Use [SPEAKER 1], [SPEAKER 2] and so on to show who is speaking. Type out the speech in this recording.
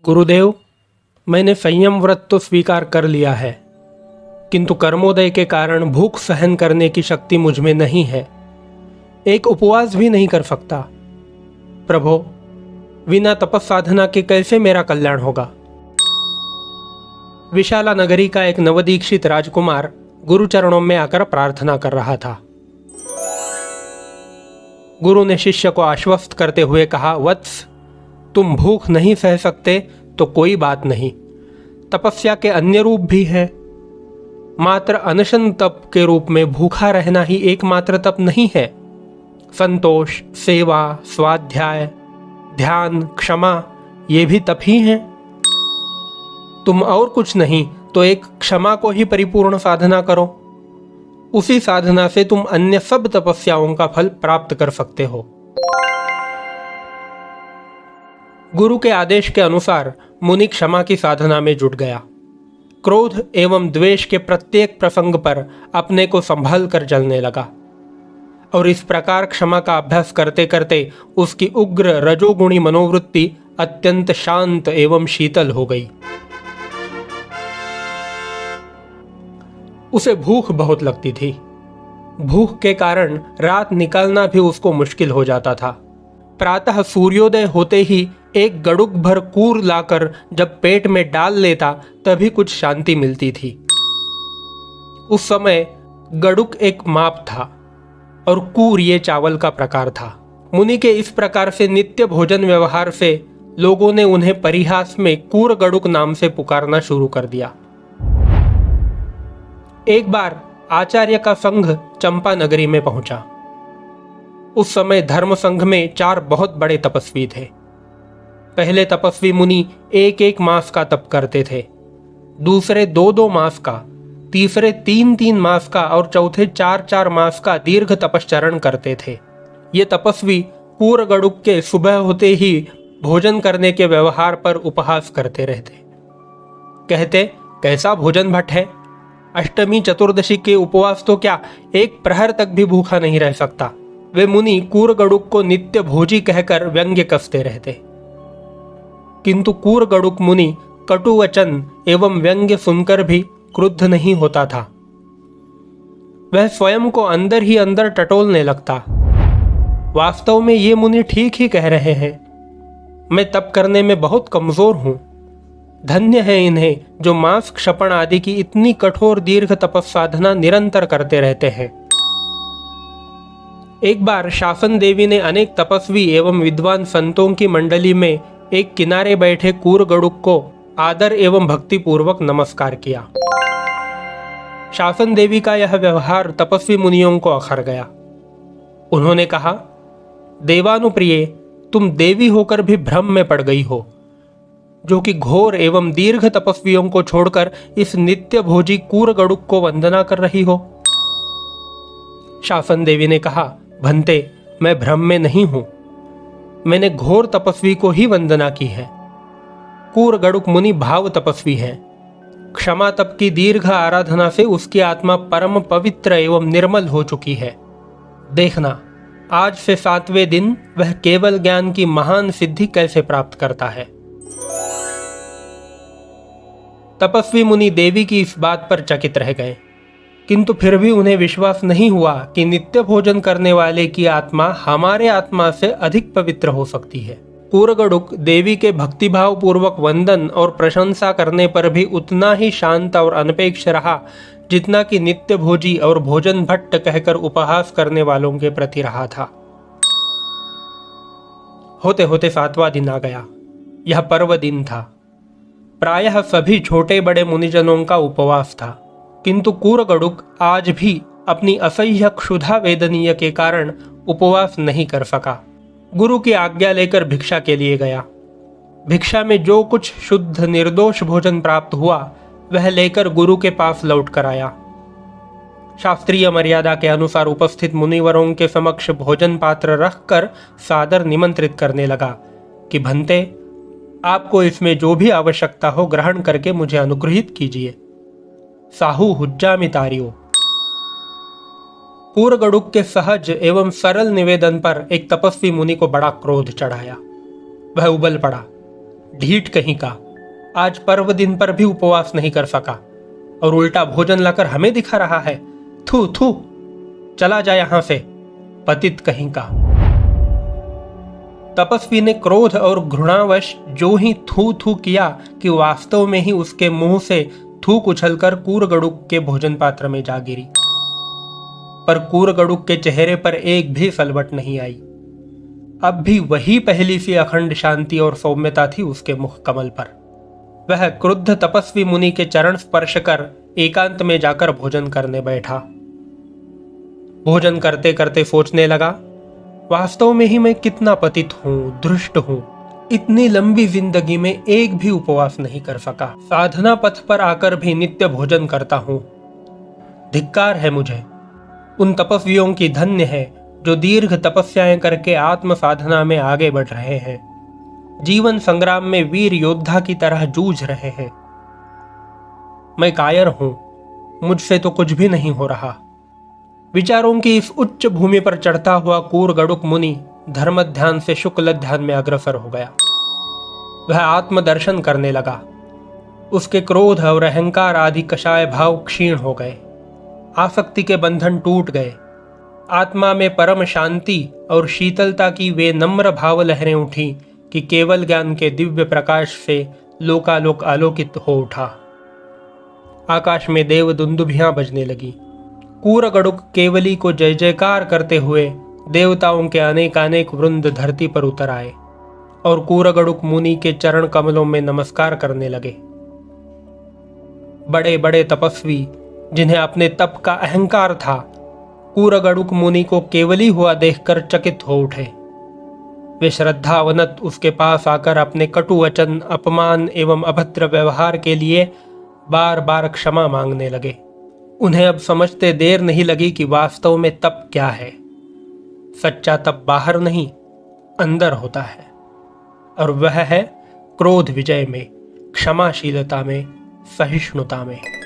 [SPEAKER 1] गुरुदेव, मैंने संयम व्रत तो स्वीकार कर लिया है, किंतु कर्मोदय के कारण भूख सहन करने की शक्ति मुझ में नहीं है। एक उपवास भी नहीं कर सकता। प्रभो, बिना तपस साधना के कैसे मेरा कल्याण होगा? विशाला नगरी का एक नवदीक्षित राजकुमार गुरुचरणों में आकर प्रार्थना कर रहा था। गुरु ने शिष्य को आश्वस्त करते हुए कहा, वत्स, तुम भूख नहीं सह सकते तो कोई बात नहीं, तपस्या के अन्य रूप भी हैं। मात्र अनशन तप के रूप में भूखा रहना ही एकमात्र तप नहीं है। संतोष, सेवा, स्वाध्याय, ध्यान, क्षमा, ये भी तप ही हैं। तुम और कुछ नहीं तो एक क्षमा को ही परिपूर्ण साधना करो। उसी साधना से तुम अन्य सब तपस्याओं का फल प्राप्त कर सकते हो। गुरु के आदेश के अनुसार मुनि क्षमा की साधना में जुट गया। क्रोध एवं द्वेष के प्रत्येक प्रसंग पर अपने को संभाल कर चलने लगा और इस प्रकार क्षमा का अभ्यास करते करते उसकी उग्र रजोगुणी मनोवृत्ति अत्यंत शांत एवं शीतल हो गई। उसे भूख बहुत लगती थी। भूख के कारण रात निकालना भी उसको मुश्किल हो जाता था। प्रातः सूर्योदय होते ही एक गड़ुक भर कूर लाकर जब पेट में डाल लेता तभी कुछ शांति मिलती थी। उस समय गड़ुक एक माप था और कूर ये चावल का प्रकार था। मुनि के इस प्रकार से नित्य भोजन व्यवहार से लोगों ने उन्हें परिहास में कूर गड़ुक नाम से पुकारना शुरू कर दिया। एक बार आचार्य का संघ चंपा नगरी में पहुंचा। उस समय धर्म संघ में 4 बहुत बड़े तपस्वी थे। पहले तपस्वी मुनि 1-1 मास का तप करते थे, दूसरे 2-2 मास का, तीसरे 3-3 मास का और चौथे 4-4 मास का दीर्घ तपश्चरण करते थे। ये तपस्वी कूर गड़ुक के सुबह होते ही भोजन करने के व्यवहार पर उपहास करते रहते। कहते, कैसा भोजन भट्ट है, अष्टमी चतुर्दशी के उपवास तो क्या 1 प्रहर तक भी भूखा नहीं रह सकता। वे मुनि कूर गड़ुक को नित्य भोजी कहकर व्यंग्य कसते रहते, किंतु कूर गड़ुक मुनि कटु वचन एवं व्यंग्य सुनकर भी क्रुद्ध नहीं होता था। वह स्वयं को अंदर ही अंदर टटोलने लगता। वास्तव में ये मुनि ठीक ही कह रहे हैं, मैं तप करने में बहुत कमजोर हूं। धन्य है इन्हें जो मांस क्षपण आदि की इतनी कठोर दीर्घ तपस साधना निरंतर करते रहते हैं। एक बार शासन देवी ने अनेक तपस्वी एवं विद्वान संतों की मंडली में एक किनारे बैठे कूर गड़ुक को आदर एवं भक्तिपूर्वक नमस्कार किया। शासन देवी का यह व्यवहार तपस्वी मुनियों को अखर गया। उन्होंने कहा, देवानुप्रिय, तुम देवी होकर भी भ्रम में पड़ गई हो, जो कि घोर एवं दीर्घ तपस्वियों को छोड़कर इस नित्य भोजी कूर गड़ुक को वंदना कर रही हो। शासन देवी ने कहा, भंते, मैं भ्रम में नहीं हूं, मैंने घोर तपस्वी को ही वंदना की है। कूर गड़ुक मुनि भाव तपस्वी है। क्षमा तप की दीर्घ आराधना से उसकी आत्मा परम पवित्र एवं निर्मल हो चुकी है। देखना, आज से 7वें दिन वह केवल ज्ञान की महान सिद्धि कैसे प्राप्त करता है। तपस्वी मुनि देवी की इस बात पर चकित रह गए, किंतु फिर भी उन्हें विश्वास नहीं हुआ कि नित्य भोजन करने वाले की आत्मा हमारे आत्मा से अधिक पवित्र हो सकती है। कूर गड़ुक देवी के भक्तिभाव पूर्वक वंदन और प्रशंसा करने पर भी उतना ही शांत और अनपेक्ष रहा जितना कि नित्य भोजी और भोजन भट्ट कहकर उपहास करने वालों के प्रति रहा था। होते होते 7वां दिन आ गया। यह पर्व दिन था। प्रायः सभी छोटे बड़े मुनिजनों का उपवास था, किंतु कूर गड़ुक आज भी अपनी असह्य क्षुधा वेदनीय के कारण उपवास नहीं कर सका। गुरु की आज्ञा लेकर भिक्षा के लिए गया। भिक्षा में जो कुछ शुद्ध निर्दोष भोजन प्राप्त हुआ वह लेकर गुरु के पास लौट कर आया। शास्त्रीय मर्यादा के अनुसार उपस्थित मुनिवरों के समक्ष भोजन पात्र रखकर सादर निमंत्रित करने लगा कि भंते, आपको इसमें जो भी आवश्यकता हो ग्रहण करके मुझे अनुग्रहित कीजिए। साहू हुज्जामितारियो। कूर गड़ुक के सहज एवं सरल निवेदन पर एक तपस्वी मुनि को बड़ा क्रोध चढ़ाया। वह उबल पड़ा। ढीठ कहीं का, आज पर्व दिन पर भी उपवास नहीं कर सका और उल्टा भोजन लाकर हमें दिखा रहा है। थू थू, चला जा यहां से, पतित कहीं का। तपस्वी ने क्रोध और घृणावश जो ही थू थू किया कि वास्तव में ही उसके मुंह से थूक उछलकर कूरगड़ुक के भोजन पात्र में जा गिरी। पर कूरगड़ुक के चेहरे पर एक भी सलवट नहीं आई। अब भी वही पहली सी अखंड शांति और सौम्यता थी उसके मुख कमल पर। वह क्रुद्ध तपस्वी मुनि के चरण स्पर्श कर एकांत में जाकर भोजन करने बैठा। भोजन करते करते सोचने लगा, वास्तव में ही मैं कितना पतित हूं, दुष्ट हूं। इतनी लंबी जिंदगी में एक भी उपवास नहीं कर सका। साधना पथ पर आकर भी नित्य भोजन करता हूं। धिक्कार है मुझे। उन तपस्वियों की धन्य है जो दीर्घ तपस्याएं करके आत्म साधना में आगे बढ़ रहे हैं, जीवन संग्राम में वीर योद्धा की तरह जूझ रहे हैं। मैं कायर हूं, मुझसे तो कुछ भी नहीं हो रहा। विचारों की इस उच्च भूमि पर चढ़ता हुआ कूरगड़ुक मुनि धर्म ध्यान से शुक्ल ध्यान में अग्रसर हो गया। वह आत्मदर्शन करने लगा। उसके क्रोध और अहंकार आदि कषाय भाव क्षीण हो गए। आसक्ति के बंधन टूट गए। आत्मा में परम शांति और शीतलता की वे नम्र भाव लहरें उठी कि केवल ज्ञान के दिव्य प्रकाश से लोकालोक आलोकित हो उठा। आकाश में देव दुंदुभियां बजने लगी। कूरगड़ुक केवली को जय जयकार करते हुए देवताओं के अनेकानेक वृंद धरती पर उतर आए और कूरगड़ुक मुनि के चरण कमलों में नमस्कार करने लगे। बड़े बड़े तपस्वी जिन्हें अपने तप का अहंकार था, कूरगड़ुक मुनि को केवली हुआ देखकर चकित हो उठे। वे श्रद्धावनत उसके पास आकर अपने कटु वचन, अपमान एवं अभद्र व्यवहार के लिए बार बार क्षमा मांगने लगे। उन्हें अब समझते देर नहीं लगी कि वास्तव में तप क्या है। सच्चा तप बाहर नहीं, अंदर होता है, और वह है क्रोध विजय में, क्षमाशीलता में, सहिष्णुता में।